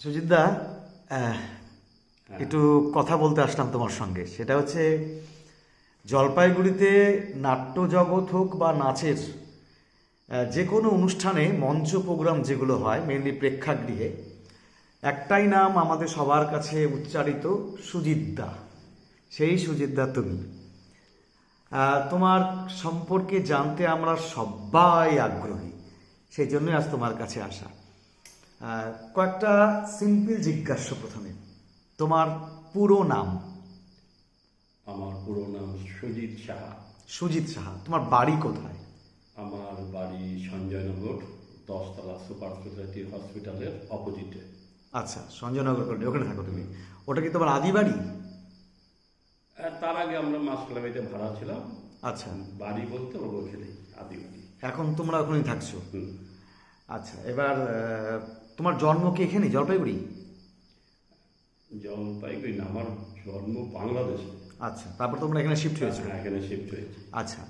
সুজিতদা, আহ, হ্যাঁ। একটু কথা বলতে আসলাম তোমার সঙ্গে। সেটা হচ্ছে জলপাইগুড়িতে নাট্য জগৎ হোক বা নাচের যে কোনো অনুষ্ঠানে মঞ্চ প্রোগ্রাম যেগুলো হয় মেনলি প্রেক্ষাগৃহে, একটাই নাম আমাদের সবার কাছে উচ্চারিত, সুজিতদা। সেই সুজিতদা তুমি। তোমার সম্পর্কে জানতে আমরা সবাই আগ্রহী, সেই জন্যই আজ তোমার কাছে আসা। কয়েকটা সিম্পল জিজ্ঞাস্য প্রথমে। তোমার পুরো নাম? আমার পুরো নাম সুজিত সাহা। সুজিত সাহা। তোমার বাড়ি কোথায়? আমার বাড়ি সঞ্জয়নগর, 10তলা সুপার স্পেশালিটি হসপিটালের অপোজিটে। আচ্ছা, সঞ্জয়নগর কলোনি, ওখানে থাকো তুমি। ওটা কি তোমার আদি বাড়ি? তার আগে আমরা মাসকালাবাড়িতে ভাড়া ছিলাম। আচ্ছা, বাড়ি বলতে ওখানেই আদি বাড়ি। এখন তোমরা ওখানেই থাকছো? হুম। আচ্ছা, এবার তোমার জন্ম কি এখানে জলপাইগুড়ি? জলপাইগুড়ি না, আমার জন্ম বাংলাদেশে। আচ্ছা, তারপর তোমরা এখানে শিফট হয়েছো? হ্যাঁ, এখানে শিফট হয়েছি। আচ্ছা,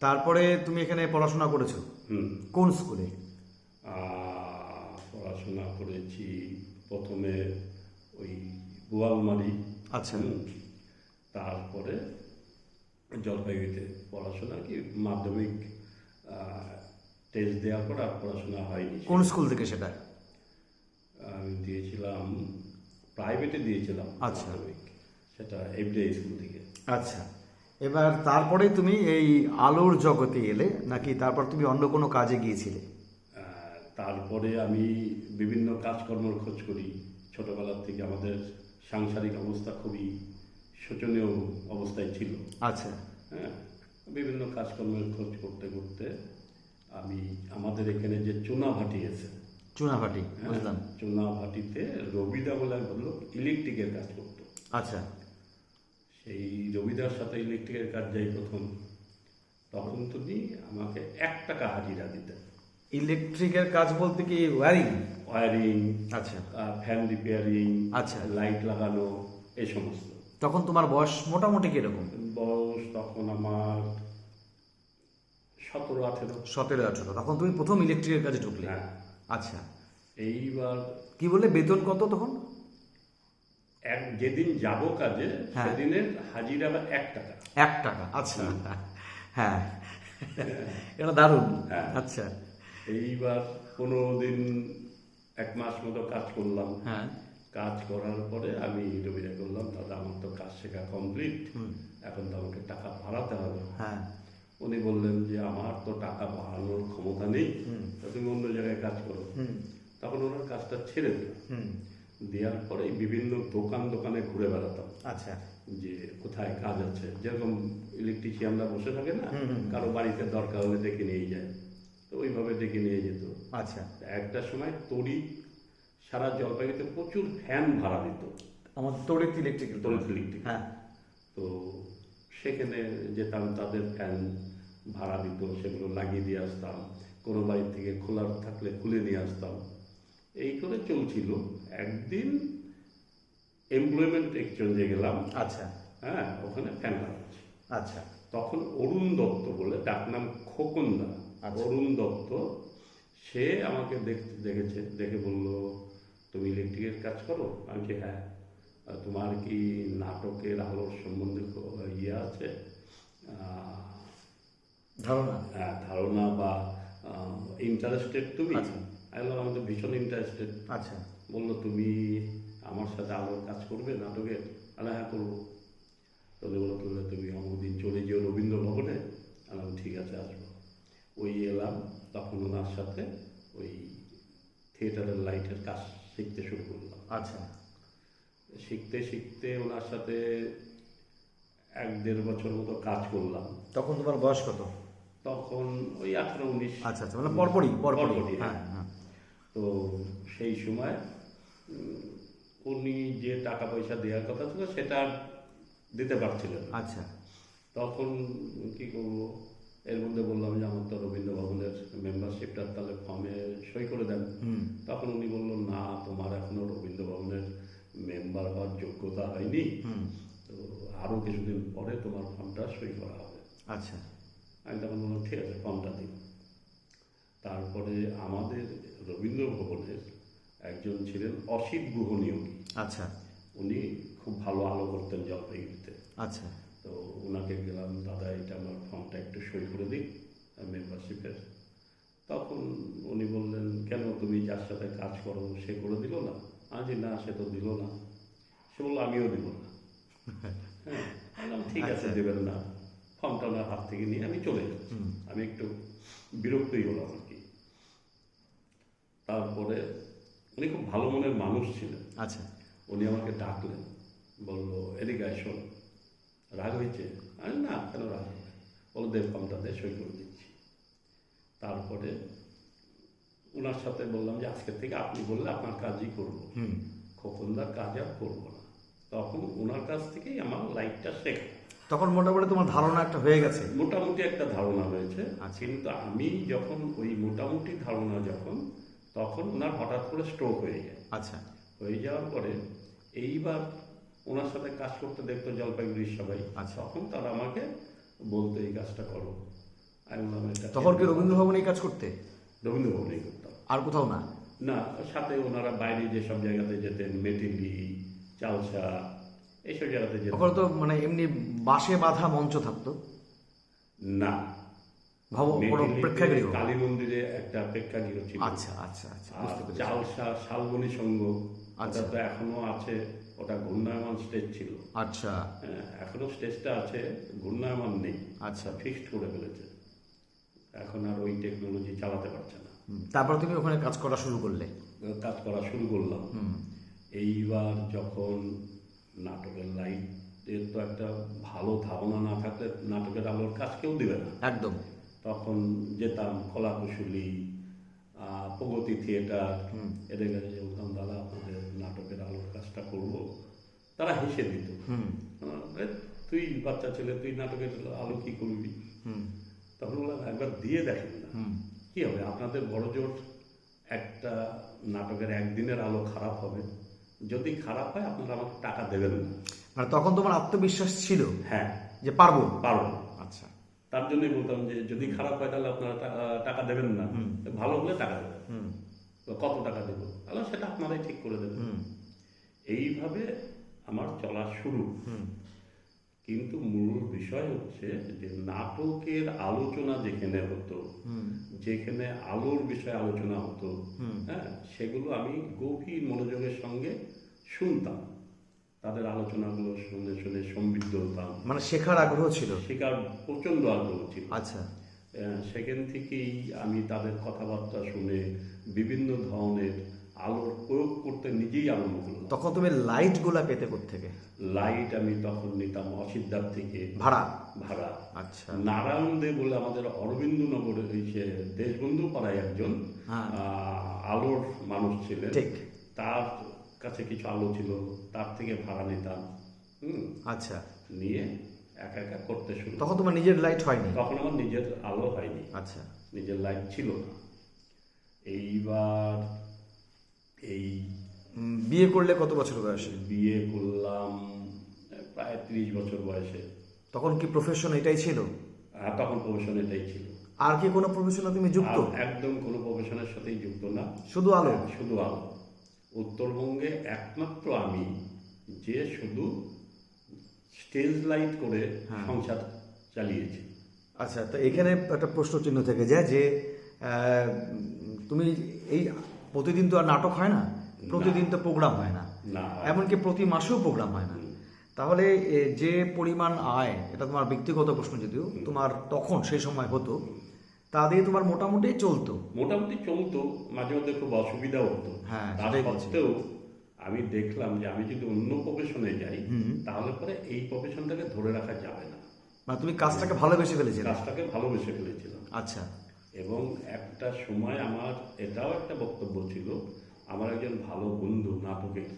তারপরে তুমি এখানে পড়াশোনা করেছো হুম। কোন স্কুলে? পড়াশোনা করেছি প্রথমে ওই গোয়ালমারি। আচ্ছা। তারপরে জলপাইগুড়িতে পড়াশোনা কি মাধ্যমিক টেস্ট দেওয়ার পর আর পড়াশোনা হয়নি। কোন স্কুল থেকে সেটা? আমি দিয়েছিলাম প্রাইভেটে দিয়েছিলাম। আচ্ছা। মাধ্যমিক সেটা এফডিআই স্কুল থেকে। আচ্ছা, এবার তারপরে তুমি এই আলোর জগতে এলে নাকি তারপর তুমি অন্য কোনো কাজে গিয়েছিলে? তারপরে আমি বিভিন্ন কাজকর্মের খোঁজ করি। ছোটবেলার থেকে আমাদের সাংসারিক অবস্থা খুবই শোচনীয় অবস্থায় ছিল। আচ্ছা। হ্যাঁ, বিভিন্ন কাজকর্মের খোঁজ করতে করতে আমি আমাদের এখানে যে চুনাভাটি আছে, চুনাভাটি, বুঝলাম। চুনাভাটিতে রবিদা বলে এক ভদ্রলোক ইলেকট্রিকের কাজ করতো। আচ্ছা। সেই রবিদার সাথে ইলেকট্রিকের কাজ যাই প্রথম, তখন তুমি আমাকে 1 টাকা হাজিরা দিতেন। ইলেকট্রিকের কাজ বলতে কি ওয়্যারিং? ওয়ারিং, আচ্ছা। ফ্যান রিপেয়ারিং, আচ্ছা। লাইট লাগানো, এই সমস্ত। তখন তোমার বয়স মোটামুটি কিরকম? বয়স তখন আমার 17-18। 17-18। তখন তুমি প্রথম ইলেকট্রিকের কাজে ঢুকলে? হ্যাঁ। আচ্ছা। এইবার কি বললে, বেতন কত তখন? যেদিন যাব কাজে হ্যাঁ। সেদিনের হাজিরা 1 টাকা। 1 টাকা। আচ্ছা। হ্যাঁ, এটা দারুণ। হ্যাঁ। আচ্ছা। এইবার 15 দিন 1 মাস মতো কাজ করলাম। হ্যাঁ। কাজ করার পরে আমি রবিদা করলাম, দাদা আমার তো কাজ শেখা কমপ্লিট, এখন তো আমাকে টাকা বাড়াতে হবে। হ্যাঁ। উনি বললেন যে আমার তো টাকা বাড়ানোর ক্ষমতা নেই, তো তুমি অন্য জায়গায় কাজ করো। তখন ওনার কাজটা ছেড়ে দিল। দেওয়ার পরে বিভিন্ন দোকানে ঘুরে বেড়াতাম। আচ্ছা। যে কোথায় কাজ আছে, যেরকম ইলেকট্রিশিয়ানরা বসে থাকে না, কারো বাড়িতে দরকার হলে ডেকে নিয়ে যায়, তো ওইভাবে ডেকে নিয়ে যেত। আচ্ছা। একটা সময় তড়িৎ সারা জলপাইগুড়িতে প্রচুর ফ্যান ভাড়া দিত। আমার তড়িৎ ইলেকট্রিক। তড়িৎ ইলেকট্রিক। হ্যাঁ। তো সেখানে যেতাম, তাদের ফ্যান ভাড়া দিত, সেগুলো লাগিয়ে দিয়ে আসতাম। কোনো বাড়ির থেকে খোলা থাকলে খুলে নিয়ে আসতাম। এই করে চলছিল। একদিন এমপ্লয়মেন্ট এক্সচেঞ্জে গেলাম। আচ্ছা। হ্যাঁ, ওখানে ফ্যান লাগাচ্ছি। আচ্ছা। তখন অরুণ দত্ত বলে, ডাক নাম খোকনদা। আচ্ছা। অরুণ দত্ত, সে আমাকে দেখেছে, দেখে বলল, তুমি ইলেকট্রিকের কাজ করো? আমি কি হ্যাঁ। তোমার কি নাটকের আলোর সম্বন্ধে ইয়ে আছে, ধারণা? হ্যাঁ, ধারণা বা ইন্টারেস্টেড তুমি? আচ্ছা। আমি বললাম, আমি তো ভীষণ ইন্টারেস্টেড। আচ্ছা। বললো, তুমি আমার সাথে আলোর কাজ করবে নাটকের? আমি হ্যাঁ করবো। তাহলে বললো, তাহলে তুমি অমুকদিন চলে যেও রবীন্দ্র ভবনে। আমি ঠিক আছে, আসবো। ওই এলাম, তখন ওনার সাথে ওই থিয়েটারের লাইটের কাজ শিখতে শুরু করলাম। আচ্ছা। শিখতে শিখতে ওনার সাথে 1-1.5 বছর মতো কাজ করলাম। তখন তোমার বয়স কত? তখন ওই 18-19। আচ্ছা আচ্ছা, মানে পরপরই। হ্যাঁ। হ্যাঁ। তো সেই সময় উনি যে টাকা পয়সা দেওয়ার কথা ছিল সেটা আর দিতে পারছিলেন না। আচ্ছা। তখন কি করবো, এর মধ্যে বললাম যে আমার তো রবীন্দ্র ভবনের মেম্বারশিপটা তাহলে ফর্মে সই করে দেন। তখন উনি বললো, না, তোমার এখনো রবীন্দ্র ভবনের মেম্বার হওয়ার যোগ্যতা হয়নি, তো আরও কিছুদিন পরে তোমার ফর্মটা সই করা হবে। আচ্ছা। আমি তখন বললাম, ঠিক আছে, ফর্মটা দিন। তারপরে আমাদের রবীন্দ্র ভবনের একজন ছিলেন অসিত গুহ নিয়োগী। আচ্ছা উনি খুব ভালো আলো করতেন জলপাইগুড়িতে। আচ্ছা তো ওনাকে গেলাম, দাদা এটা আমার ফর্মটা একটু সই করে দিন মেম্বারশিপের। তখন উনি বললেন, কেন তুমি যার সাথে কাজ করো সে করে দিল না? আমি না, সে তো দিল না। সে বললো আমিও দিব না। হ্যাঁ, বললাম ঠিক আছে, দেবেন না। ফর্মটা ওনার হাত থেকে নিয়ে আমি চলে যাচ্ছি। আমি একটু বিরক্তই হলাম আর কি। তারপরে উনি খুব ভালো মনের মানুষ ছিলেন। আচ্ছা উনি আমাকে ডাকলেন, বললো এদিকে আয়, শোন, রাগ হয়েছে? আমি না, কেন রাগ হবে? বলো দে ফর্মটা দে, সই করে দিচ্ছি। তারপরে ওনার সাথে বললাম যে আজকের থেকে আপনি বললে আপনার কাজই করবো, খোকনদার কাজ আর করবো না। তখন ওনার কাছ থেকেই আমার লাইফটা শেখা। তখন মোটামুটি তোমার ধারণা একটা হয়ে গেছে? মোটামুটি একটা ধারণা হয়েছে। আচ্ছা। কিন্তু আমি যখন ওই মোটামুটি ধারণা তখন ওনার হঠাৎ করে স্ট্রোক হয়ে যায়। আচ্ছা। হয়ে যাওয়ার পরে এইবার ওনার সাথে কাজ করতে দেখতো জলপাইগুড়ির সবাই। আচ্ছা। তখন তারা আমাকে বলতো এই কাজটা করো। আমি বললাম এটা। তখন কি রবীন্দ্র ভবনে কাজ করতে? রবীন্দ্র ভবনেই করতাম। আর কোথাও না? না, সাথে ওনারা বাইরে যেসব জায়গাতে যেতেন, মেটিলি, চালসা, এইসব জায়গাতে যেতেন। তখন তো মানে এমনি বাঁশে বাঁধা মঞ্চ থাকতো না, কোনো প্রেক্ষাগৃহ? কালী মন্দিরে একটা প্রেক্ষাগৃহ ছিল। আচ্ছা আচ্ছা আচ্ছা, আর বুঝতে পেরেছি। চালসা শালবনী সংঘ, আচ্ছা। ওটা তো এখনো আছে। ওটা ঘূর্ণায়মান স্টেজ ছিল। আচ্ছা হ্যাঁ, এখনো স্টেজটা আছে, ঘূর্ণায়মান নেই। আচ্ছা। ফিক্সড করে ফেলেছে। এখন আর ওই টেকনোলজি চালাতে পারছে না। তারপর তুমি ওখানে কাজ করা শুরু করলে? কাজ করা শুরু করলাম। এইবার যখন নাটকের লাইটের তো একটা ভালো ধারণা না থাকলে নাটকের আলোর কাজ কেউ দিবে না। একদম। তখন যেতাম কলাকুশলী, প্রগতি থিয়েটার, এদের কাছে বলতাম, দাদা আপনাদের নাটকের আলোর কাজটা করব। তারা হেসে দিত, তুই বাচ্চা ছেলে, তুই নাটকের আলো কি করবি? তখন বললাম একবার দিয়ে দেখেন না, কি হবে? আপনাদের বড় জোর একটা নাটকের একদিনের আলো খারাপ হবে, যদি খারাপ হয় আপনারা আমাকে টাকা দেবেন না। মানে তখন তোমার আত্মবিশ্বাস ছিল? হ্যাঁ, যে পারবো। আচ্ছা। তার জন্যই বলতাম যে যদি খারাপ হয় তাহলে আপনারা টাকা দেবেন না, ভালো হলে টাকা দেবেন। কত টাকা দেবো তাহলে সেটা আপনারাই ঠিক করে দেবেন। এইভাবে আমার চলা শুরু। কিন্তু মূল বিষয় হচ্ছে যে নাটকের আলোচনা যেখানে হতো, যেখানে আলোর বিষয়ে আলোচনা হতো, হ্যাঁ, সেগুলো আমি গভীর মনোযোগের সঙ্গে শুনতাম। তাদের আলোচনাগুলো শুনে শুনে সমৃদ্ধ হতাম। মানে শেখার আগ্রহ ছিল? শেখার প্রচন্ড আগ্রহ ছিল। আচ্ছা। সেখান থেকেই আমি তাদের কথাবার্তা শুনে বিভিন্ন ধরনের আলোর প্রয়োগ করতে নিজেই আরম্ভ করলাম। তখন তুমি লাইট গুলা পেতে কোত্থেকে? লাইট আমি তখন নিতাম অসিদ্ধার থেকে ভাড়া। আচ্ছা। নারায়ণ দে বলে আমাদের অরবিন্দ নগরের দেশবন্ধু পাড়ায় একজন আলোর মানুষ ছিলেন। ঠিক। তার কাছে কিছু আলো ছিল, তার থেকে ভাড়া নিতাম। আচ্ছা। নিয়ে একা একা করতে শুরু। তখন তোমার নিজের লাইট হয়নি? তখন আমার নিজের আলো হয়নি। আচ্ছা। নিজের লাইট ছিল না। এইবার এই বিয়ে করলে কত বছর বয়সে? বিয়ে করলাম প্রায় 30 বছর বয়সে। তখন কি প্রফেশন এটাই ছিল? তখন প্রফেশন এটাই ছিল। আর কি কোনো প্রফেশনে তুমি যুক্ত? একদম কোনো প্রফেশনের সাথেই যুক্ত না, শুধু আলো? শুধু আলো। উত্তরবঙ্গে একমাত্র আমি যে শুধু স্টেজ লাইট করে সংসার চালিয়েছি। আচ্ছা, তো এখানে একটা প্রশ্ন চিহ্ন থেকে যায় যে তুমি এই প্রতিদিন তো আর নাটক হয় না, প্রতিদিন তো প্রোগ্রাম হয় না, এমনকি প্রতি মাসেও প্রোগ্রাম হয় না। তাহলে যে পরিমাণ আয়, এটা তোমার ব্যক্তিগত প্রশ্ন যদিও, তোমার তখন সেই সময় হতো, তা দিয়ে তোমার মোটামুটি চলতো? মোটামুটি চলতো, মাঝে মধ্যে খুব অসুবিধাও হতো। তার সত্ত্বেও আমি দেখলাম যে আমি যদি অন্য প্রফেশনে যাই তাহলে পরে এই প্রফেশনটাকে ধরে রাখা যাবে না। মানে তুমি কাজটাকে ভালোবেসে ফেলেছিলে? কাজটাকে ভালোবেসে ফেলেছিলাম। আচ্ছা। এবং একটা সময় আমার এটাও একটা বক্তব্য ছিল, আমার একজন ভালো বন্ধু নাটকের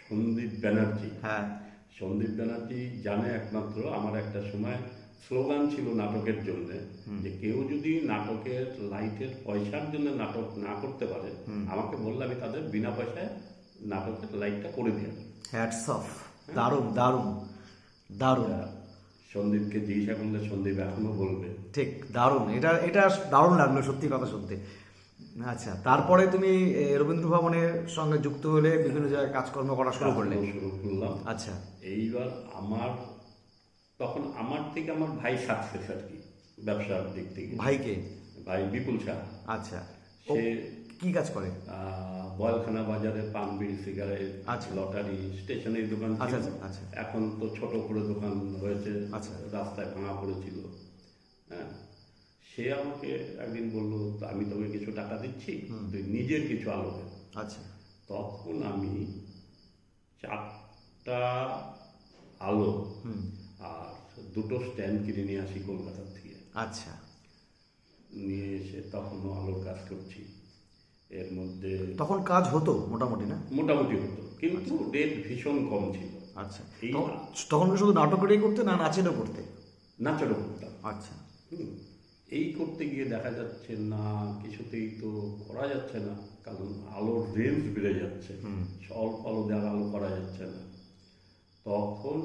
সন্দীপ ব্যানার্জি, সন্দীপ ব্যানার্জি জানে একমাত্র, আমার একটা সময় স্লোগান ছিল নাটকের জন্য যে কেউ যদি নাটকের লাইটের পয়সার জন্য নাটক না করতে পারে আমাকে বললে আমি তাদের বিনা পয়সায় নাটকের লাইটটা করে দিই। হ্যাটস অফ, দারুণ দারুণ দারুণ। সন্দীপকে জিজ্ঞাসা করলে সন্দীপ এখনো বলবে। ঠিক, দারুণ। এটা এটা দারুণ লাগলো সত্যি কথা শুনতে। আচ্ছা, তারপরে তুমি রবীন্দ্র ভবনের সঙ্গে যুক্ত হলে বিভিন্ন জায়গায় কাজকর্ম করা শুরু করলে। শুরু করলাম। আচ্ছা। এইবার তখন আমার থেকে আমার ভাই সাকসেস আর কি, ব্যবসার দিক থেকে। ভাইকে? ভাই বিপুল শাহ। আচ্ছা, ও সে কি কাজ করে? বয়ালখানা বাজারে পান বিড়ি সিগারেট, আচ্ছা। লটারি, স্টেশনারি দোকান ছিল। আচ্ছা আচ্ছা আচ্ছা। এখন তো ছোট করে দোকান হয়েছে, আচ্ছা। রাস্তায় ভাঙা পড়েছিল। হ্যাঁ, সে আমাকে একদিন বললো, আমি তোকে কিছু টাকা দিচ্ছি, তুই নিজের কিছু আলো দে। আচ্ছা। তখন আমি 4টা আলো আর 2টো স্ট্যান্ড কিনে নিয়ে আসি কলকাতার থেকে। আচ্ছা। নিয়ে এসে তখনও আলোর কাজ করছি। এর মধ্যে তখন কাজ হতো মোটামুটি, না? মোটামুটি হতো, কিন্তু রেট ভীষণ কম ছিল। আচ্ছা, এই তখন কি শুধু নাটকেরই করতে না নাচেরও করতে? নাচেরও করতাম। আচ্ছা। এই করতে গিয়ে দেখা যাচ্ছে না, কিছুতেই তো করা যাচ্ছে না, কারণ আলোর রেঞ্জ বেড়ে যাচ্ছে, অল্প আলো দেওয়ার আলো করা যাচ্ছে না। তখন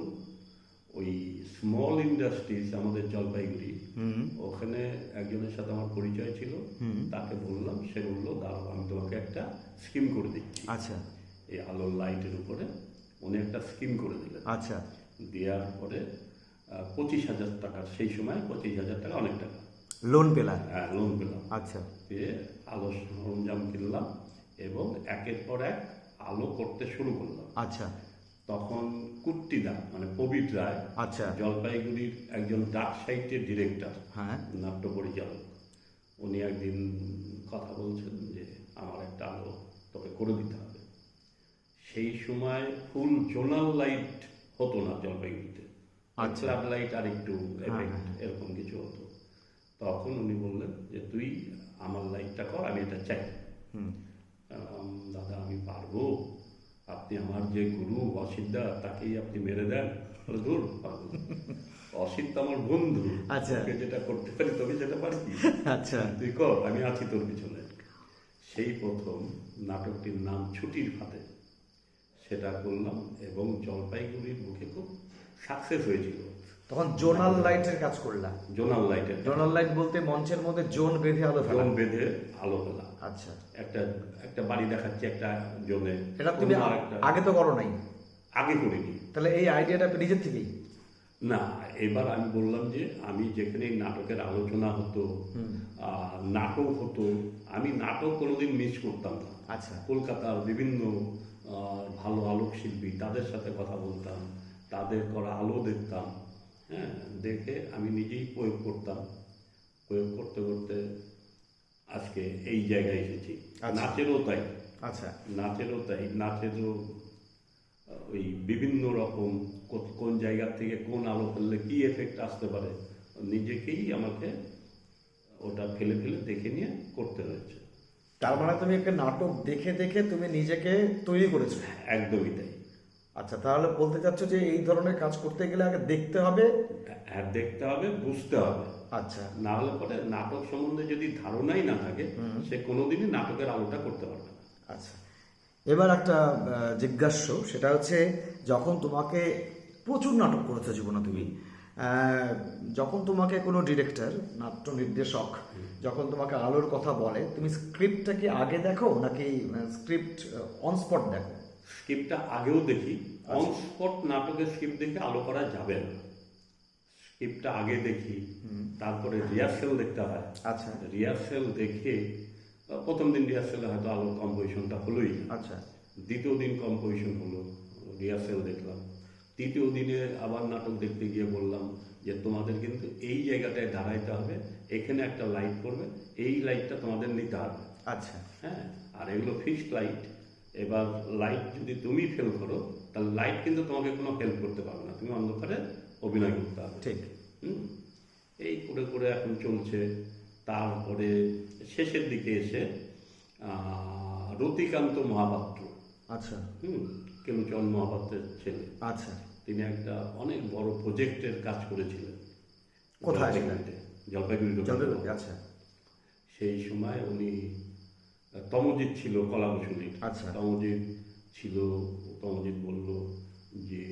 ওই স্মল ইন্ডাস্ট্রিজ আমাদের জলপাইগুড়ি, ওখানে একজনের সাথে আমার পরিচয় ছিল, তাকে বললাম, সে বললো দাঁড়াও আমি তোমাকে একটা স্কিম করে দিচ্ছি। আচ্ছা। এই আলোর লাইটের উপরে উনি একটা স্কিম করে দিলেন। আচ্ছা। দেওয়ার পরে 25,000 টাকা, সেই সময় 25,000 টাকা অনেক টাকা লোন পেলাম? হ্যাঁ, লোন পেলাম। আচ্ছা। পেয়ে আলো সরঞ্জাম কিনলাম এবং একের পর এক আলো করতে শুরু করলাম। আচ্ছা। তখন কুট্টিদা মানে প্রবীর রায়, আচ্ছা। জলপাইগুড়ির একজন ডাক সাহিত্যের ডিরেক্টর, হ্যাঁ। নাট্য পরিচালক, উনি একদিন কথা বলছেন যে আমার একটা আলো তোকে করে দিতে হবে। সেই সময় ফুল জোনাল লাইট হতো না জলপাইগুড়িতে, ক্লাব লাইট আর একটু এরকম কিছু হতো। তখন উনি বললেন যে তুই আমার লাইটটা কর, আমি এটা চাই। দাদা আমি পারবো? আপনি আমার যে গুরু অসিতদা, তাকেই আপনি মেরে দেন? দূর, পারবো। অসিত তো আমার বন্ধু, আচ্ছা। যেটা করতে পারি তবে যেটা পারি। আচ্ছা। তুই কর, আমি আছি তোর পিছনে। সেই প্রথম নাটকটির নাম ছুটির ফাঁদে, সেটা করলাম এবং জলপাইগুড়ির মুখে খুব সাকসেস হয়েছিল। তখন জোনাল লাইটের কাজ করলাম? জোনাল লাইটের। জোনাল লাইট বলতে মঞ্চের মধ্যে জোন বেঁধে আলো ফেলা? জোন বেঁধে আলো ফেলা। আচ্ছা। একটা বাড়ি দেখাচ্ছে একটা জোনে। এটা তুমি আগে তো করো নাই? আগে করিনি। তাহলে এই আইডিয়াটা নিজের থেকেই? না, এবার আমি বললাম যে আমি যেখানে নাটকের আলোচনা হতো, নাটক হতো, আমি নাটক কোনোদিন মিস করতাম না। আচ্ছা। কলকাতার বিভিন্ন ভালো আলোক শিল্পী, তাদের সাথে কথা বলতাম, তাদের করা আলো দেখতাম। হ্যাঁ, দেখে আমি নিজেই প্রয়োগ করতাম। প্রয়োগ করতে করতে আজকে এই জায়গায় এসেছি। নাচেরও তাই। আচ্ছা। নাচেরও তাই। নাচেরও ওই বিভিন্ন রকম কোন জায়গা থেকে কোন আলো ফেললে কি এফেক্ট আসতে পারে, নিজেকেই আমাকে ওটা ফেলে ফেলে দেখে নিয়ে করতে হয়েছে। তার মানে তুমি একটা নাটক দেখে দেখে তুমি নিজেকে তৈরি করেছো? একদমই তাই। আচ্ছা, তাহলে বলতে চাচ্ছ যে এই ধরনের কাজ করতে গেলে আগে দেখতে হবে? হ্যাঁ, দেখতে হবে, বুঝতে হবে। আচ্ছা। না হলে পরে নাটক সম্বন্ধে যদি ধারণাই না থাকে, সে কোনোদিনই নাটকের আলোটা করতে পারবে না। আচ্ছা, এবার একটা জিজ্ঞাস্য, সেটা হচ্ছে যখন তোমাকে প্রচুর নাটক করেছো জীবনে তুমি, যখন তোমাকে কোনো ডিরেক্টর, নাট্য নির্দেশক যখন তোমাকে আলোর কথা বলে, তুমি স্ক্রিপ্টটা কি আগে দেখো নাকি স্ক্রিপ্ট অন স্পট দেখো? স্ক্রিপ্টটা আগেও দেখি। অন স্পট নাটকের স্ক্রিপ্ট দেখে আলো করা যাবে না। স্ক্রিপ্টটা আগে দেখি, তারপরে রিহার্সেল দেখতে হয়। আচ্ছা। রিহার্সেল দেখে প্রথম দিন রিহার্সেলে হয়তো আলোর কম্পোজিশনটা হলোই। আচ্ছা। দ্বিতীয় দিন কম্পোজিশন হলো, রিহার্সেল দেখলাম। তৃতীয় দিনে আবার নাটক দেখতে গিয়ে বললাম যে তোমাদের কিন্তু এই জায়গাটায় দাঁড়াইতে হবে, এখানে একটা লাইট পড়বে, এই লাইটটা তোমাদের নিতে হবে। আচ্ছা। হ্যাঁ, আর এগুলো ফিক্সড লাইট। এবার লাইট যদি তুমি ফেল করো, তাহলে লাইট কিন্তু তোমাকে কোনো হেল্প করতে পারবে না, তুমি অন্ধকারে অভিনয় করতে হবে। ঠিক। এই করে করে এখন চলছে। তারপরে শেষের দিকে এসে রতিকান্ত মহাপাত্র, আচ্ছা, কেলুচন্দ্র মহাপাত্রের ছেলে, আচ্ছা, তিনি একটা অনেক বড় প্রজেক্টের কাজ করেছিলেন। কোথায়? জলপাইগুড়ি। আচ্ছা। সেই সময় উনি, তমজিৎ ছিল কলাকুশলীর। আচ্ছা। তমজিৎ ছিল, তমজিৎ বলল যে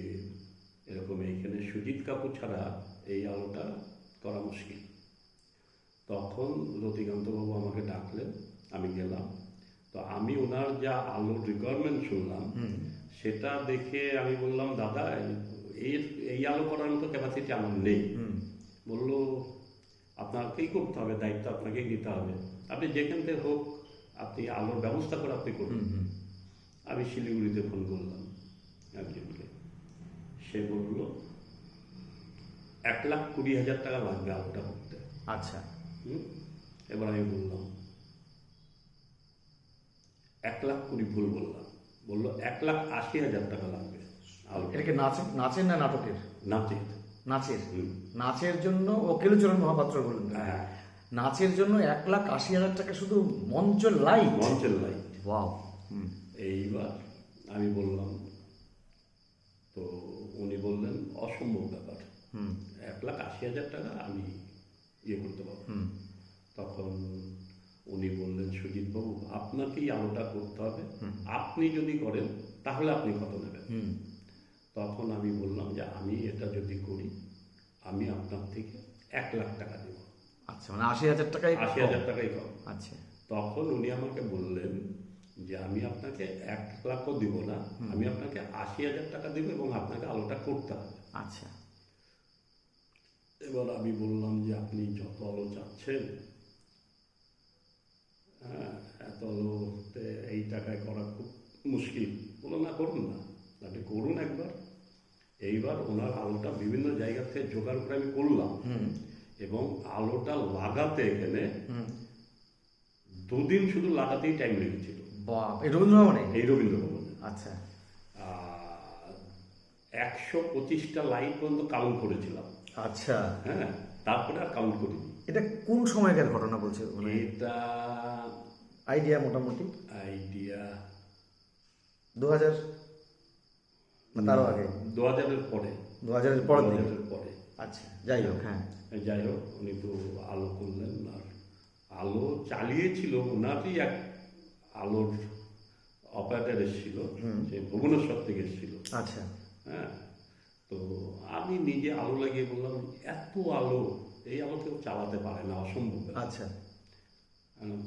এরকম এইখানে সুজিত কাপুর ছাড়া এই আলোটা করা মুশকিল। তখন রতিকান্তবাবু আমাকে ডাকলেন, আমি গেলাম, তো আমি ওনার যা আলোর রিকোয়ারমেন্ট শুনলাম, সেটা দেখে আমি বললাম, দাদা এই আলো করার মতো ক্যাপাসিটি আমার নেই। বললো, আপনাকেই করতে হবে, দায়িত্ব আপনাকেই নিতে হবে, আপনি যেখান থেকে হোক আপনি আলোর ব্যবস্থা করে আপনি করুন। আমি শিলিগুড়িতে ফোন করলাম একজনকে, সে বলল 1,20,000 টাকা লাগবে আলোটা করতে। আচ্ছা। এবার আমি বললাম 1,20,000 ভুল বললাম, বললো 1,80,000 টাকা লাগবে আলো। এটাকে নাচের না নাটকের? নাচের। নাচের। নাচের জন্য কেলুচরণ মহাপাত্র বলুন। হ্যাঁ, নাচের জন্য 1,80,000 টাকা শুধু মঞ্চের লাইট? মঞ্চের লাইট। ওয়াও। এইবার আমি বললাম, তো উনি বললেন অসম্ভব ব্যাপার, 1,80,000 টাকা আমি ইয়ে করতে পারবো। তখন উনি বললেন, সুজিত বাবু আপনাকেই আলোটা করতে হবে, আপনি যদি করেন তাহলে আপনি কত নেবেন? তখন আমি বললাম যে আমি এটা যদি করি আমি আপনার থেকে 1,00,000 টাকা দেব। আচ্ছা, মানে 80,000 টাকাই? 80,000 টাকাই কম। আচ্ছা। তখন উনি আমাকে বললেন যে আমি আপনাকে 1,00,000ও দিব না, আমি আপনাকে 80,000 টাকা দেবো এবং আপনাকে আলোটা করতে হবে। আচ্ছা। এবার আমি বললাম যে আপনি যত আলো চাচ্ছেন, হ্যাঁ, এত আলোতে এই টাকায় করা খুব মুশকিল। বললো, না করুন না, আপনি করুন একবার। এইবার ওনার আলোটা বিভিন্ন জায়গা থেকে জোগাড় করে আমি করলাম, এবং আলোটা লাগাতে এখানে 2 দিন শুধু লাগাতেই টাইম লেগেছিল। বাহ, এই রবীন্দ্র ভবনে? এই রবীন্দ্র ভবনে। আচ্ছা। 125টা লাইট পর্যন্ত কাউন্ট করেছিলাম। আচ্ছা। হ্যাঁ, তারপরে আর কাউন্ট করিনি। এটা কোন সময়কার ঘটনা বলছে? মানে এটা আইডিয়া মোটামুটি? আইডিয়া 2000 না তারও আগে? 2000-এর পরে। 2000-এর পরের দিকে? 2000-এর পরে। আচ্ছা, যাই হোক। হ্যাঁ, যাই হোক, উনি তো আলো করলেন, আর আলো চালিয়েছিল ওনারই এক আলোর অপারেটর এসেছিল, সে ভুবনেশ্বর থেকে এসেছিল। আচ্ছা। হ্যাঁ, তো আমি নিজে আলো লাগিয়ে বললাম, এত আলো, এই আলো কেউ চালাতে পারে না, অসম্ভব। আচ্ছা।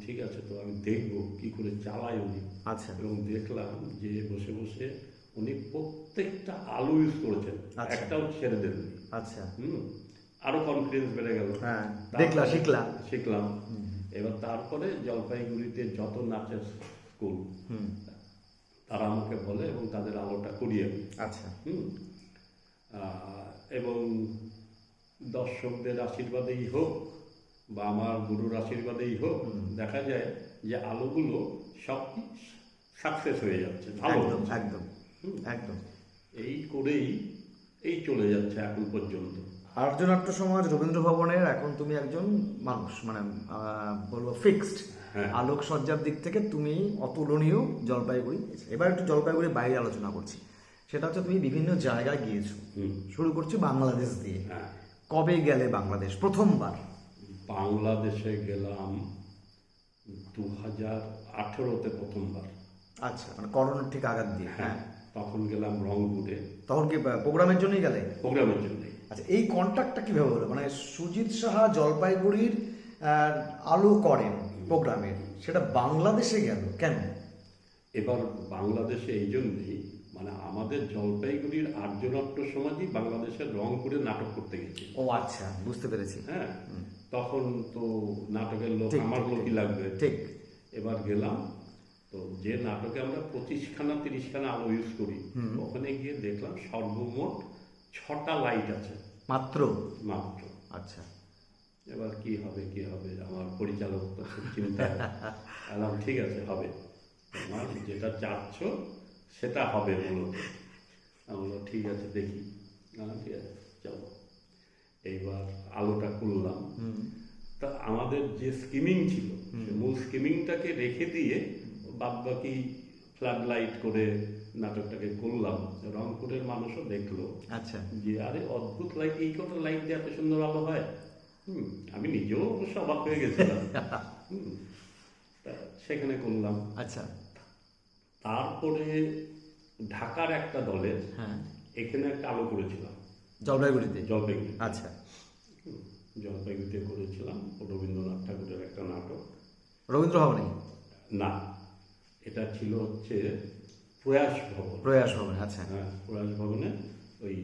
ঠিক আছে, তো আমি দেখবো কি করে চালায় উনি। আচ্ছা। এবং দেখলাম যে বসে বসে উনি প্রত্যেকটা আলো ইউজ করেছেন, একটাও ছেড়ে দেননি। আচ্ছা। আরো কনফিডেন্স বেড়ে গেল। হ্যাঁ, শিখলাম। এবার তারপরে জলপাইগুড়িতে যত নাচের স্কুল তারা আমাকে বলে এবং তাদের আলোটা করিয়ে। আচ্ছা। এবং দর্শকদের আশীর্বাদেই হোক বা আমার গুরুর আশীর্বাদেই হোক, দেখা যায় যে আলোগুলো সব সাকসেস হয়ে যাচ্ছে, ভালো। একদম একদম। এই করেই এই চলে যাচ্ছে এখন পর্যন্ত। আর্যনাট্য সমাজ রবীন্দ্র ভবনের এখন তুমি একজন মানুষ, মানে বলবো ফিক্সড। আলোকসজ্জার দিক থেকে তুমি অতুলনীয় জলপাইগুড়ি। এবার একটু জলপাইগুড়ির বাইরে আলোচনা করছি। সেটা হচ্ছে তুমি বিভিন্ন জায়গায় গিয়েছো। শুরু করছি বাংলাদেশ দিয়ে। কবে গেলে বাংলাদেশ প্রথমবার? বাংলাদেশে গেলাম 2018-তে প্রথমবার। আচ্ছা, মানে করোনার ঠিক আঘাত দিয়ে। হ্যাঁ, তখন গেলাম রংপুরে। তখন কি প্রোগ্রামের জন্যই গেলে? প্রোগ্রামের জন্য। আচ্ছা, এই কন্ট্যাক্টটা কিভাবে হলো? মানে সুজিত সাহা জলপাইগুড়ির আলো করেন প্রোগ্রামের, সেটা বাংলাদেশে গেল কেন? এবার বাংলাদেশে এই জন্যই, মানে আমাদের জলপাইগুড়ির আর্যনাট্য সমাজই বাংলাদেশের রংপুরে নাটক করতে গেছে। ও আচ্ছা, বুঝতে পেরেছি। হ্যাঁ, তখন তো নাটকের লোক আমার লোকই লাগবে। ঠিক। এবার গেলাম, তো যে নাটকে আমরা 25খানা 30খানা আলো ইউজ করি, ওখানে গিয়ে দেখলাম সর্বমোট 6টা লাইট আছে মাত্র। আচ্ছা। এবার কি হবে আমার পরিচালক তো খুব চিন্তা। বললাম, ঠিক আছে, হবে, তোমার যেটা চাচ্ছ সেটা হবে মূলত। আমি বললাম, ঠিক আছে, দেখি। ঠিক আছে, চলো। এইবার আলোটা করলাম। তা আমাদের যে স্কিমিং ছিল, মূল স্কিমিংটাকে রেখে দিয়ে বাদ বাকি ফ্লাড লাইট করে নাটকটাকে করলাম। রংপুরের মানুষও দেখলো। আচ্ছা। যে আরে অদ্ভুত লাইট, এই কত লাইট দিয়ে এত সুন্দর আলো হয়। আমি নিজেও অবশ্য অবাক হয়ে গেছিলাম। সেখানে করলাম। আচ্ছা। তারপরে ঢাকার একটা দলের এখানে একটা আলো করেছিলাম জলপাইগুড়িতে। আচ্ছা, জলপাইগুড়িতে করেছিলাম রবীন্দ্রনাথ ঠাকুরের একটা নাটক। রবীন্দ্র ভবনে? না, এটা ছিল হচ্ছে প্রয়াস ভবন। প্রয়াস ভবন, আচ্ছা। হ্যাঁ, প্রয়াস ভবনে ওই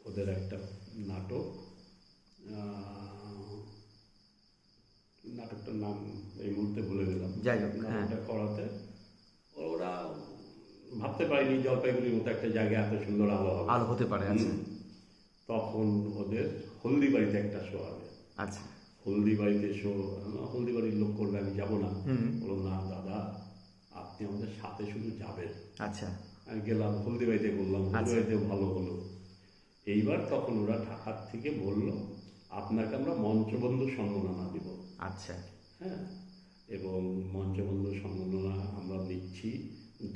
ওদের একটা নাটক, নাটকটার নাম এই মুহূর্তে ভুলে গেলাম। যাই হোক, হ্যাঁ। নাটকটা করাতে ওরা ভাবতে পারেনি জলপাইগুড়ির মতো একটা জায়গায় এত সুন্দর আলো হবে। আলো হতে পারে, আচ্ছা। তখন ওদের হলদিবাড়িতে একটা শো হবে। আচ্ছা। হলদিবাড়িতে শো, হলদিবাড়ির লোক করবে, আমি যাবো না। বলো না দাদা, আপনি আমাদের সাথে শুধু যাবেন। আচ্ছা। আমি গেলাম, হলদিবাড়িতে করলাম, হলদিবাড়িতেও ভালো হলো। এইবার তখন ওরা ঢাকার থেকে বললো আপনাকে আমরা মঞ্চবন্ধু সম্মাননা দিব। আচ্ছা। হ্যাঁ, এবং মঞ্চবন্ধু সম্মাননা আমরা নিচ্ছি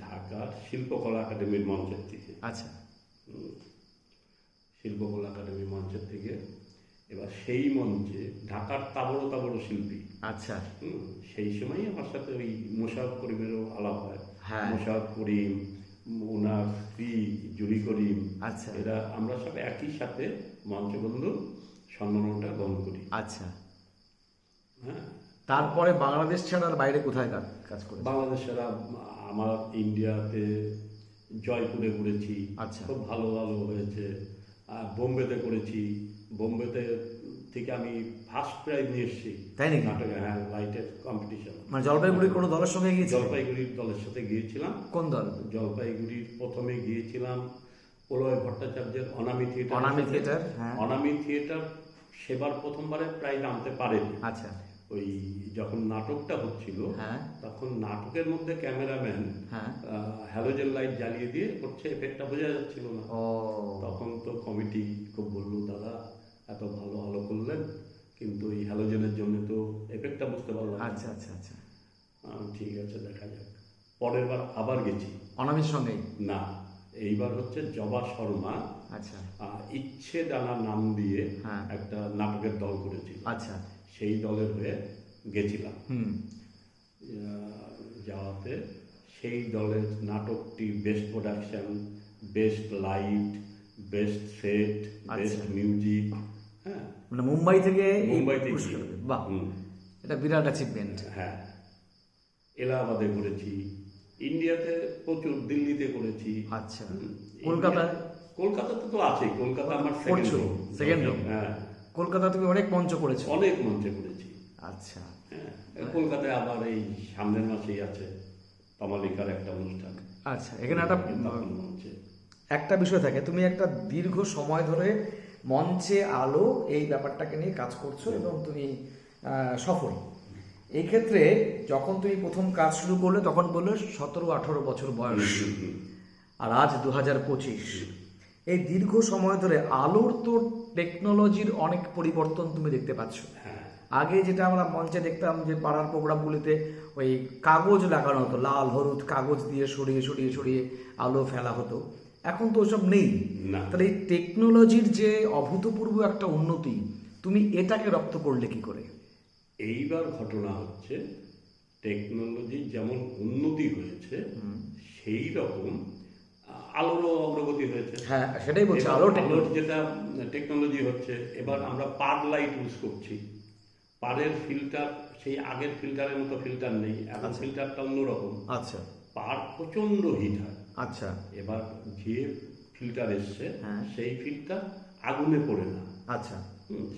ঢাকার শিল্পকলা একাডেমির মঞ্চের থেকে। আচ্ছা। শিল্পকলা একাডেমি মঞ্চের থেকে। এবার সেই মঞ্চে ঢাকার তাবড়ো তাবড়ো শিল্পী, আচ্ছা। সেই সময় আমার সাথে ওই মোশাররফ করিমেরও আলাপ হয়। হ্যাঁ। মোশাররফ করিম, ওনার স্ত্রী জুলি করিম, আচ্ছা। এরা আমরা সব একই সাথে মঞ্চবন্ধু সম্মাননাটা গ্রহণ করি। আচ্ছা। হ্যাঁ, তারপরে বাংলাদেশ ছাড়া আর বাইরে কোথায় কাজ করে? বাংলাদেশেরা আমার ইন্ডিয়াতে জয়পুরে করেছি, আচ্ছা। খুব ভালো ভালো হয়েছে। আর বোম্বেতে করেছি, বোম্বেতে থেকে আমি ফার্স্ট প্রাইজ নিয়ে এসেছি। তাই নাকি? নাটকে, হ্যাঁ, লাইটের কম্পিটিশন। মানে জলপাইগুড়ির কোনো দলের সঙ্গে গিয়েছিল? জলপাইগুড়ির দলের সাথে গিয়েছিলাম। কোন দল? জলপাইগুড়ির প্রথমে গিয়েছিলাম প্রলয় ভট্টাচার্যের অনামি থিয়েটার। অনামি থিয়েটার, হ্যাঁ। অনামি থিয়েটার সেবার প্রথমবারে প্রাইজ আনতে পারেনি। আচ্ছা। ওই যখন নাটকটা হচ্ছিল, হ্যাঁ। তখন নাটকের মধ্যে ক্যামেরাম্যান হ্যাঁ। হ্যালোজেন লাইট জ্বালিয়ে দিয়ে করছে, এফেক্টটা বোঝা যাচ্ছিল না। ও, তখন তো কমিটি খুব বললো দাদা এত ভালো আলো করলেন, কিন্তু এই হ্যালোজেনের জন্য তো এফেক্টটা বুঝতে পারলাম না। আচ্ছা আচ্ছা আচ্ছা। ঠিক আছে, দেখা যাক। পরের বার আবার গেছি। অনামির সঙ্গেই? না, এইবার হচ্ছে জবা শর্মা আচ্ছা। ইচ্ছে ডানা নাম দিয়ে হ্যাঁ। একটা নাটকের দল করেছিল। আচ্ছা। সেই দলের হয়ে গেছিলাম। হুম। যাওয়াতে সেই দলের নাটকটি best production, best light, best set, best music. হ্যাঁ, মানে মুম্বাই থেকে এই মুম্বাই থেকে। পুরস্কার পেলে। বাহ, হুম। এটা বিরাট অ্যাচিভমেন্ট। হ্যাঁ, এলাহাবাদে করেছি, ইন্ডিয়াতে প্রচুর, দিল্লিতে করেছি। আচ্ছা। হুম। কলকাতায়? কলকাতাতে তো আছে, কলকাতা আমার করছো? Second rho? হ্যাঁ, কলকাতা তুমি অনেক মঞ্চ করেছো? অনেক মঞ্চে করেছি। আচ্ছা। হ্যাঁ, কলকাতায় আবার এই সামনের মাসেই আছে তমালিকার একটা অনুষ্ঠান। আচ্ছা, এখানে একটা তখন মঞ্চে একটা বিষয় থাকে, তুমি একটা দীর্ঘ সময় ধরে মঞ্চে আলো এই ব্যাপারটাকে নিয়ে কাজ করছো এবং তুমি সফল। এই ক্ষেত্রে যখন তুমি প্রথম কাজ শুরু করলে তখন বললে 17-18 বছর বয়স, আর আজ 2025। এই দীর্ঘ সময় ধরে আলোর তো টেকনোলজির অনেক পরিবর্তন তুমি দেখতে পাচ্ছ। হ্যাঁ, আগে যেটা আমরা মঞ্চে দেখতাম যে পাড়ার প্রোগ্রামগুলিতে ওই কাগজ লাগানো হতো, লাল হলুদ কাগজ দিয়ে সরিয়ে সরিয়ে সরিয়ে আলো ফেলা হতো, এখন তো ওসব নেই। না। তাহলে এই টেকনোলজির যে অভূতপূর্ব একটা উন্নতি, তুমি এটাকে রপ্ত করলে কি করে? এইবার ঘটনা হচ্ছে টেকনোলজি যেমন উন্নতি হয়েছে, সেই রকম আলোরও অগ্রগতি হয়েছে। হ্যাঁ, সেটাই বলছি, এবার আলো আলোর যেটা টেকনোলজি হচ্ছে, এবার আমরা পার লাইট ইউজ করছি। পারের ফিল্টার সেই আগের ফিল্টারের মতো ফিল্টার নেই, এখন ফিল্টারটা অন্যরকম। আচ্ছা পার প্রচন্ড হিট হয়। আচ্ছা এবার যে ফিল্টার এসছে, হ্যাঁ। সেই ফিল্টার আগুনে পড়ে না। আচ্ছা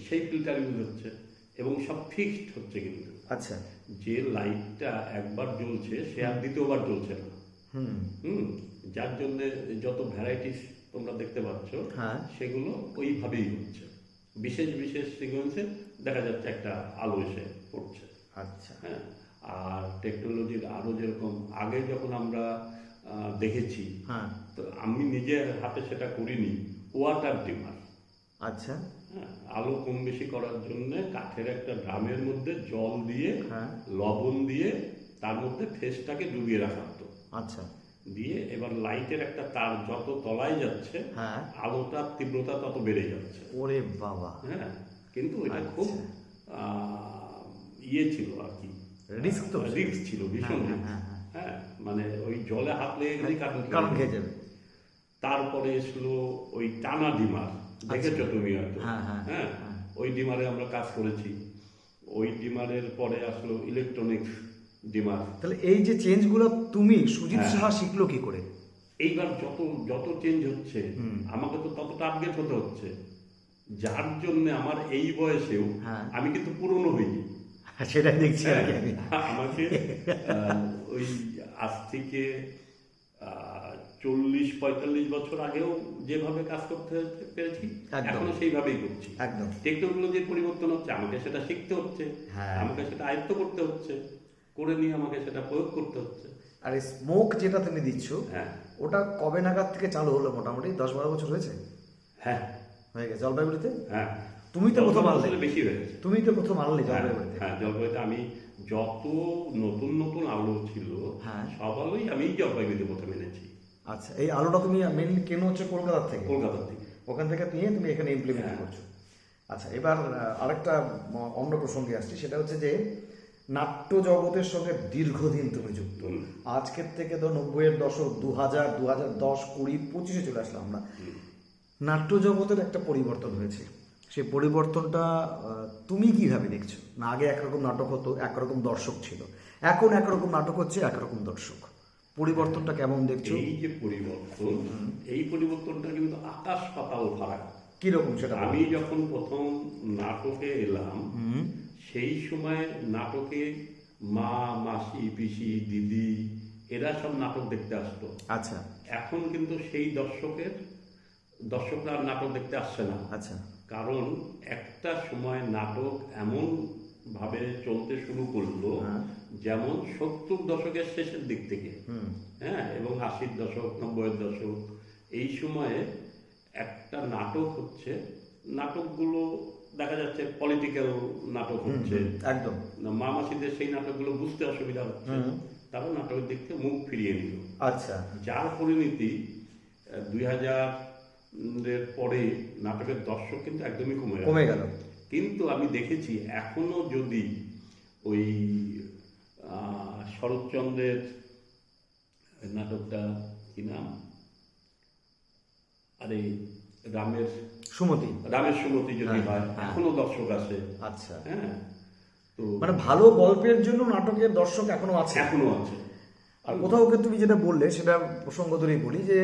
সেই ফিল্টার ইউজ হচ্ছে এবং সব ফিক্সড হচ্ছে। কিন্তু আচ্ছা। যে লাইটটা একবার জ্বলছে সে আর দ্বিতীয়বার জ্বলছে না। হুম। যার জন্য যত ভ্যারাইটিস তোমরা দেখতে পাচ্ছ, হ্যাঁ। সেগুলো ওইভাবেই হচ্ছে। বিশেষ বিশেষ সিকোয়েন্সে দেখা যাচ্ছে একটা আলো এসে পড়ছে। আচ্ছা। হ্যাঁ, আর টেকনোলজির আরো যেরকম আগে যখন আমরা দেখেছি, হ্যাঁ। তো আমি নিজে হাতে সেটা করিনি, ওয়াটার ডিমার। আচ্ছা। হ্যাঁ, আলো কম বেশি করার জন্য কাঠের একটা ড্রামের মধ্যে জল দিয়ে, হ্যাঁ। লবণ দিয়ে তার মধ্যে ফেসটাকে ডুবিয়ে রাখা হতো। আচ্ছা। দিয়ে এবার লাইটের একটা তার যত তলায় যাচ্ছে, হ্যাঁ। আলোটার তীব্রতা তত বেড়ে যাচ্ছে। ওরে বাবা, হ্যাঁ, কিন্তু এটা আচ্ছা। খুব ইয়ে ছিল আর কি, রিস্ক তো, রিস্ক ছিল ভীষণ। হ্যাঁ, হ্যাঁ, হ্যাঁ। হ্যাঁ, মানে ওই জলে হাত লেগে গেলেই কারণ খেয়ে যাবে। তারপরে এসলো ওই টানা ডিমার, দেখেছো তুমি হয়তো। হ্যাঁ, হ্যাঁ, হ্যাঁ, হ্যাঁ। ওই ডিমারে আমরা কাজ করেছি। ওই ডিমারের পরে আসলো ইলেকট্রনিক্স ডিমার। তাহলে এই যে চেঞ্জগুলো তুমি সুজিত সাহা শিখলো কি করে? এইবার যত যত চেঞ্জ হচ্ছে আমাকে তো ততটা আপডেট হতে হচ্ছে, যার জন্য আমার এই বয়সেও আমি কিন্তু পুরনো হইনি। সেটাই দেখছি আর কি আমি। আমাকে ওই আজ থেকে 40-45 বছর আগেও যেভাবে কাজ করতে পেরেছি এখনো সেইভাবেই করছি। একদম টেকনোলজির পরিবর্তন হচ্ছে, আমাকে সেটা শিখতে হচ্ছে, আমাকে সেটা আয়ত্ত করতে হচ্ছে, করে নিয়ে আমাকে সেটা প্রয়োগ করতে হচ্ছে। আর স্মোক যেটা তুমি দিচ্ছ ওটা কবে নাগাদ থেকে চালু হলো? মোটামুটি 10-12 বছর হয়েছে। হ্যাঁ হয়ে গেছে জলপাইগুড়িতে। হ্যাঁ তুমি তো প্রথম আনলে, বেশি হয়েছে। তুমি তো প্রথম আনলে জলপাইগুড়িতে। হ্যাঁ জলপাইগুড়িতে আমি যত নতুন নতুন আলো ছিল সব আলোই আমি জলপাইগুড়িতে প্রথম এনেছি। আচ্ছা, এই আলোটা তুমি মেনলি কেন হচ্ছে কলকাতা থেকে? কলকাতা থেকে। ওখান থেকে নিয়ে তুমি এখানে ইমপ্লিমেন্ট করছো। আচ্ছা, এবার আরেকটা অন্য প্রসঙ্গে আসছি, সেটা হচ্ছে যে নাট্য জগতের সঙ্গে দীর্ঘদিন তুমি যুক্ত। আজকের থেকে তো 90-এর দশক, 2000, 2010, 20, 25-এ চলে আসলাম আমরা। নাট্য জগতের একটা পরিবর্তন হয়েছে, সেই পরিবর্তনটা তুমি কিভাবে দেখছো? না আগে একরকম নাটক হতো, একরকম দর্শক ছিল, এখন একরকম নাটক হচ্ছে, একরকম দর্শক। পরিবর্তনটা কেমন দেখছো? এই যে পরিবর্তন, এই পরিবর্তনটা কিন্তু আকাশ পাতাল ফারাক। কিরকম সেটা? আমি যখন প্রথম নাটকে এলাম সেই সময় নাটকে মা, মাসি, পিসি, দিদি এরা সব নাটক দেখতে আসতো। আচ্ছা। এখন কিন্তু সেই দর্শকরা নাটক দেখতে আসছে না। আচ্ছা। কারণ একটা সময় নাটক এমন ভাবে চলতে শুরু করলো, যেমন 70 দশকের শেষের দিক থেকে, এবং 80-র দশক, 90-এর দশক, এই সময়ে একটা নাটক হচ্ছে, নাটকগুলো দেখা যাচ্ছে পলিটিক্যাল নাটক হচ্ছে, একদম মামাসিদের সেই নাটকগুলো বুঝতে অসুবিধা হচ্ছে, তারপর নাটকের দিক থেকে মুখ ফিরিয়ে নিল। আচ্ছা। যার পরিণতি 2000-এর পরে নাটকের দর্শক কিন্তু একদমই কমে গেল। কিন্তু আমি দেখেছি এখনো যদি ওই শরৎচন্দ্রের নাটকটা কি নাম, আরে রামের সুমতি যদি হয়, এখনো দর্শক আসে। আচ্ছা। হ্যাঁ, তো মানে ভালো গল্পের জন্য নাটকের দর্শক এখনো আছে। আর কোথাও তুমি যেটা বললে সেটা প্রসঙ্গ ধরেই বলি যে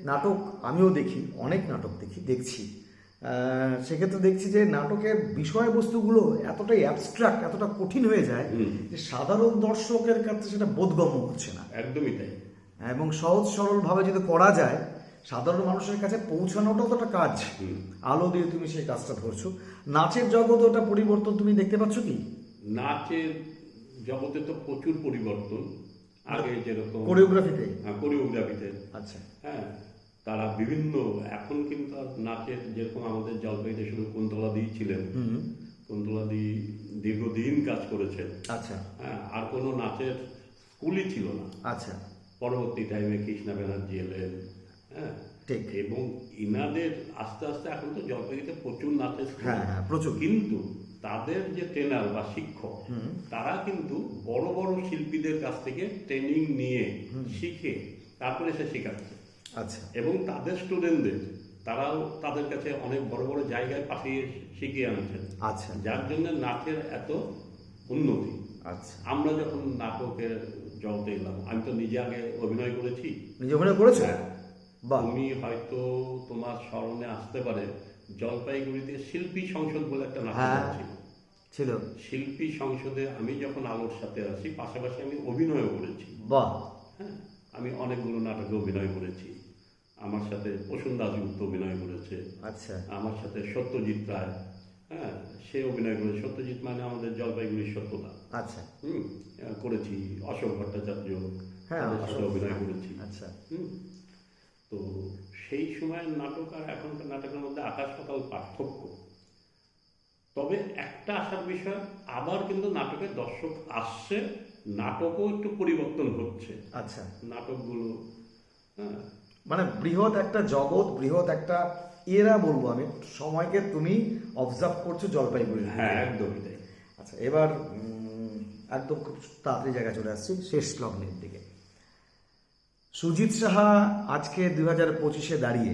নাটক আমিও দেখি, অনেক নাটক দেখছি, সেক্ষেত্রে দেখছি যে নাটকের বিষয়বস্তুগুলো এতটাই অ্যাবস্ট্রাক্ট, এতটা কঠিন হয়ে যায় যে সাধারণ দর্শকের কাছে সেটা বোধগম্য হচ্ছে না। একদমই তাই। এবং সহজ সরলভাবে যদি করা যায় সাধারণ মানুষের কাছে পৌঁছানোটাও তো একটা কাজ। আলো দিয়ে তুমি সেই কাজটা ধরছো। নাচের জগতে ওটা পরিবর্তন তুমি দেখতে পাচ্ছ কি? নাচের জগতে তো প্রচুর পরিবর্তন। আগে যেরকম কোরিওগ্রাফিতে, আচ্ছা, হ্যাঁ, তারা বিভিন্ন, এখন কিন্তু নাচের যেরকম আমাদের জলপাইতে শুধু কুন্তলাদি ছিলেন, কুন্তলাদি দীর্ঘদিন কাজ করেছেন। আচ্ছা। হ্যাঁ, আর কোনো নাচের স্কুলই ছিল না। আচ্ছা। পরবর্তী টাইমে কৃষ্ণা ব্যানার্জি এলেন। হ্যাঁ, ঠিক। এবং ইনাদের আস্তে আস্তে এখন তো জলপাইগুড়িতে প্রচুর নাচের স্কুল, প্রচুর, কিন্তু তাদের যে ট্রেনার বা শিক্ষক, তারা কিন্তু বড় বড় শিল্পীদের কাছ থেকে ট্রেনিং নিয়ে শিখে তারপরে এসে শেখাচ্ছে। আচ্ছা। এবং তাদের স্টুডেন্টদের তারাও তাদের কাছে অনেক বড় বড় জায়গায় পাঠিয়ে শিখিয়ে আনছেন। আচ্ছা। যার জন্য নাচের এত উন্নতি। আচ্ছা। আমরা যখন নাটকের জগতে এলাম, আমি তো নিজে আগে অভিনয় করেছি। নিজে অভিনয় করেছি। তুমি হয়তো তোমার স্মরণে আসতে পারে, জলপাইগুড়িতে শিল্পী সংসদ বলে একটা নাটক ছিল। শিল্পী সংসদে আমি যখন আলোর সাথে আছি, পাশাপাশি আমি অভিনয় করেছি। বাহ। হ্যাঁ, আমি অনেকগুলো নাটকে অভিনয় করেছি। আমার সাথে প্রসূন দাশগুপ্ত অভিনয় করেছে। আচ্ছা। আমার সাথে সত্যজিৎ রায়, হ্যাঁ, সে অভিনয় করেছে। সত্যজিৎ মানে আমাদের জলপাইগুড়ির সত্যদা। আচ্ছা। করেছি। অশোক ভট্টাচার্য, তাদের সাথে অভিনয় করেছি। আচ্ছা। তো সেই সময়ের নাটক আর এখনকার নাটকের মধ্যে আকাশ পাতাল পার্থক্য। তবে একটা আসার বিষয়, আবার কিন্তু নাটকের দর্শক আসছে, নাটকও একটু পরিবর্তন হচ্ছে। আচ্ছা। নাটকগুলো, হ্যাঁ, মানে বৃহৎ একটা জগৎ, বৃহৎ একটা এরা বলবো আমি, সময়কে তুমি অবজার্ভ করছো জলপাইগুড়ি। হ্যাঁ, একদমই তাই। আচ্ছা, এবার একদম খুব তাড়াতাড়ি জায়গায় চলে আসছি, শেষ লগ্নের দিকে। সুজিত সাহা আজকে 2025-এ দাঁড়িয়ে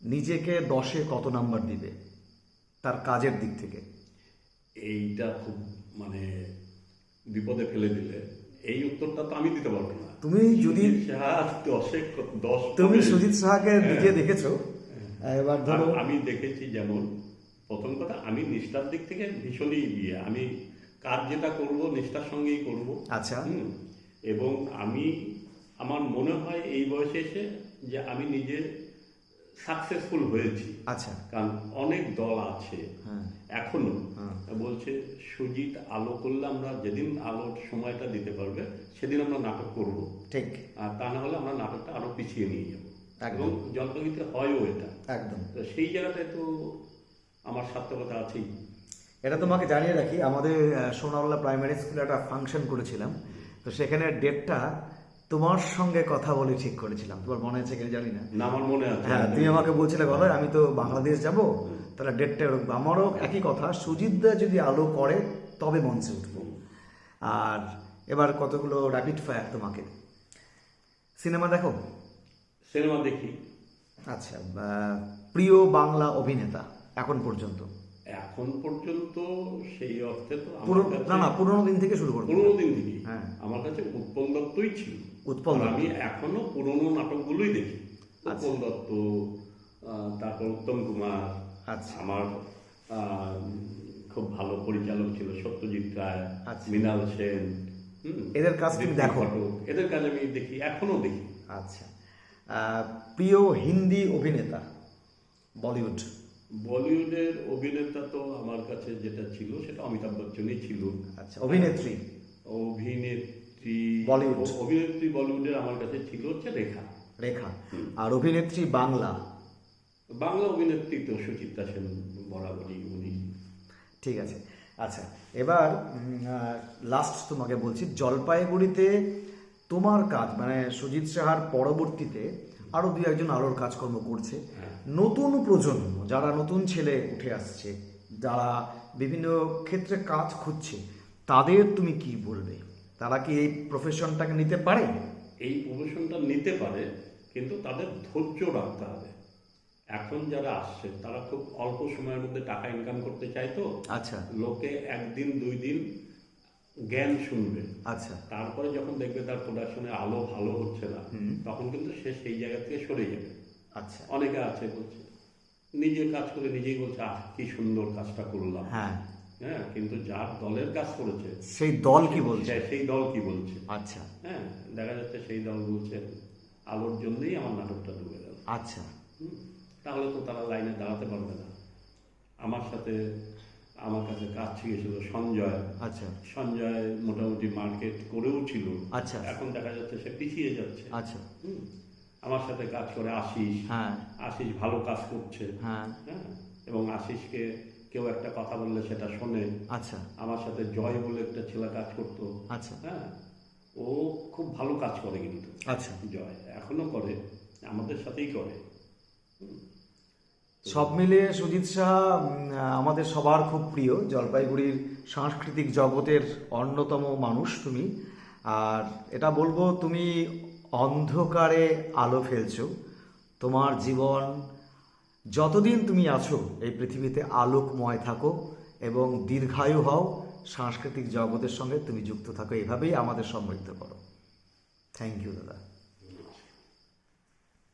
নিজেকে 10-এ কত নাম্বার দিবে তার কাজের দিক থেকে? এইটা খুব মানে বিপদে ফেলে দিলে। এই উত্তরটা তো আমি দিতে পারবো না। তুমি যদি তুমি সুজিত সাহাকে নিজে দেখেছো, এবার ধরো আমি দেখেছি, যেমন প্রথম কথা আমি নিষ্ঠার দিক থেকে ভীষণই আমি কাজ যেটা করব নিষ্ঠার সঙ্গেই করব। আচ্ছা। এবং আমার মনে হয় এই বয়সে এসে যে আমি নিজে সাকসেসফুল হয়েছি। আচ্ছা। কারণ অনেক দল আছে এখনো বলছে সুজিত আলো করলে আমরা যেদিন আলোর সময়টা দিতে পারবে সেদিন আমরা নাটক করব, ঠিক, আর তা না হলে আমরা নাটকটা আরো পিছিয়ে নিয়ে যাবো। এবং একদম জলপাইগুড়িতে হয়ও এটা একদম। তো সেই জায়গাটায় তো আমার সার্থকতা আছেই। এটা তোমাকে জানিয়ে রাখি, আমাদের সোনারলা প্রাইমারি স্কুলে একটা ফাংশন করেছিলাম, তো সেখানে ডেটটা তোমার সঙ্গে কথা বলে ঠিক করেছিলাম। তোমার মনে আছে কিনা জানি না। না, আমার মনে আছে। হ্যাঁ, তুমি আমাকে বলছিলে বলো আমি তো বাংলাদেশ যাব, তাহলে ডেটটা এরকম। আমারও একই কথা, সুজিতদা যদি আলো করে তবে মঞ্চে উঠবো। আর এবার কতগুলো র্যাপিড ফায়ার তোমাকে। সিনেমা দেখো? সিনেমা দেখি। আচ্ছা, প্রিয় বাংলা অভিনেতা এখন পর্যন্ত? এখন পর্যন্ত সেই অর্থে তো না পুরোনো দিন থেকে শুরু করবো। পুরোনো দিন থেকে হ্যাঁ, আমার কাছে উৎপল দত্তই ছিল। উৎপল দত্ত। আমি এখনো পুরোনো নাটকগুলোই দেখি। উৎপল দত্ত, তারপর উত্তম কুমার। আচ্ছা। আমার খুব ভালো পরিচালক ছিল সত্যজিৎ রায়, আচ্ছা। মৃণাল সেন। এদের কাজ তুমি দেখো? এদের কাজ আমি দেখি, এখনো দেখি। আচ্ছা, প্রিয় হিন্দি অভিনেতা বলিউড? বলিউডের অভিনেতা তো আমার কাছে যেটা ছিল সেটা অমিতাভ বচ্চনই ছিল। আচ্ছা, অভিনেত্রী? অভিনেত্রী বলিউড? অভিনেত্রী বলিউডের আমার কাছে ছিল হচ্ছে রেখা। রেখা। আর অভিনেত্রী বাংলা? বাংলা অভিনেত্রী তো সুচিত্রা সেন বরাবরই উনি। ঠিক আছে। আচ্ছা, এবার লাস্ট তোমাকে বলছি, জলপাইগুড়িতে তোমার কাজ মানে সুজিত সাহার পরবর্তীতে আরো দুই একজন আলোর কাজকর্ম করছে, নতুন প্রজন্ম যারা নতুন ছেলে উঠে আসছে, যারা বিভিন্ন ক্ষেত্রে কাজ খুঁজছে, তাদের তুমি কি বলবে? তারা কি এই প্রফেশনটাকে নিতে পারে? এই প্রফেশনটা নিতে পারে, কিন্তু তাদের ধৈর্য রাখতে হবে। এখন যারা আসছে তারা খুব অল্প সময়ের মধ্যে টাকা ইনকাম করতে চায়, তো আচ্ছা, লোকে একদিন দুই দিন জ্ঞান শুনবে। আচ্ছা, তারপরে যখন দেখবে তার প্রোডাকশনে আলো ভালো হচ্ছে না, তখন কিন্তু সে সেই জায়গা থেকে সরে যাবে। আচ্ছা। অনেকে আছে বলছে নিজে কাজ করে নিজেই বলছে কি সুন্দর কাজটা করলাম। হ্যাঁ, কিন্তু যার দলের কাজ করেছে সেই দল কি বলছে? সেই দল কি বলছে? আচ্ছা। দেখা যাচ্ছে সেই দল বলছে আলোর জন্যই আমার নাটকটা ডুবে গেল। আচ্ছা। তাহলে তো তারা লাইনে দাঁড়াতে পারবে না। আমার কাছে কাজ শিখেছিল সঞ্জয়। আচ্ছা। সঞ্জয় মোটামুটি মার্কেট করেও ছিল। আচ্ছা। এখন দেখা যাচ্ছে সে পিছিয়ে যাচ্ছে। আচ্ছা। আমার সাথে কাজ করে আশিস। হ্যাঁ, আশিস ভালো কাজ করছে। হ্যাঁ, এবং আশিসকে কেউ একটা কথা বললে সেটা শোনে। আচ্ছা। আমার সাথে জয় বলে একটা ছেলে কাজ করতো। আচ্ছা। ও খুব ভালো কাজ করে, কিন্তু আচ্ছা, জয় এখনো করে, আমাদের সাথেই করে। সব মিলিয়ে সুজিত সাহা আমাদের সবার খুব প্রিয়, জলপাইগুড়ির সাংস্কৃতিক জগতের অন্যতম মানুষ তুমি। আর এটা বলবো, তুমি অন্ধকারে আলো ফেলছো। তোমার জীবন যতদিন তুমি আছো এই পৃথিবীতে আলোকময় থাকো এবং দীর্ঘায়ু হও, সাংস্কৃতিক জগতের সঙ্গে তুমি যুক্ত থাকো, এভাবেই আমাদের সমৃদ্ধ করো। থ্যাংক ইউ দাদা।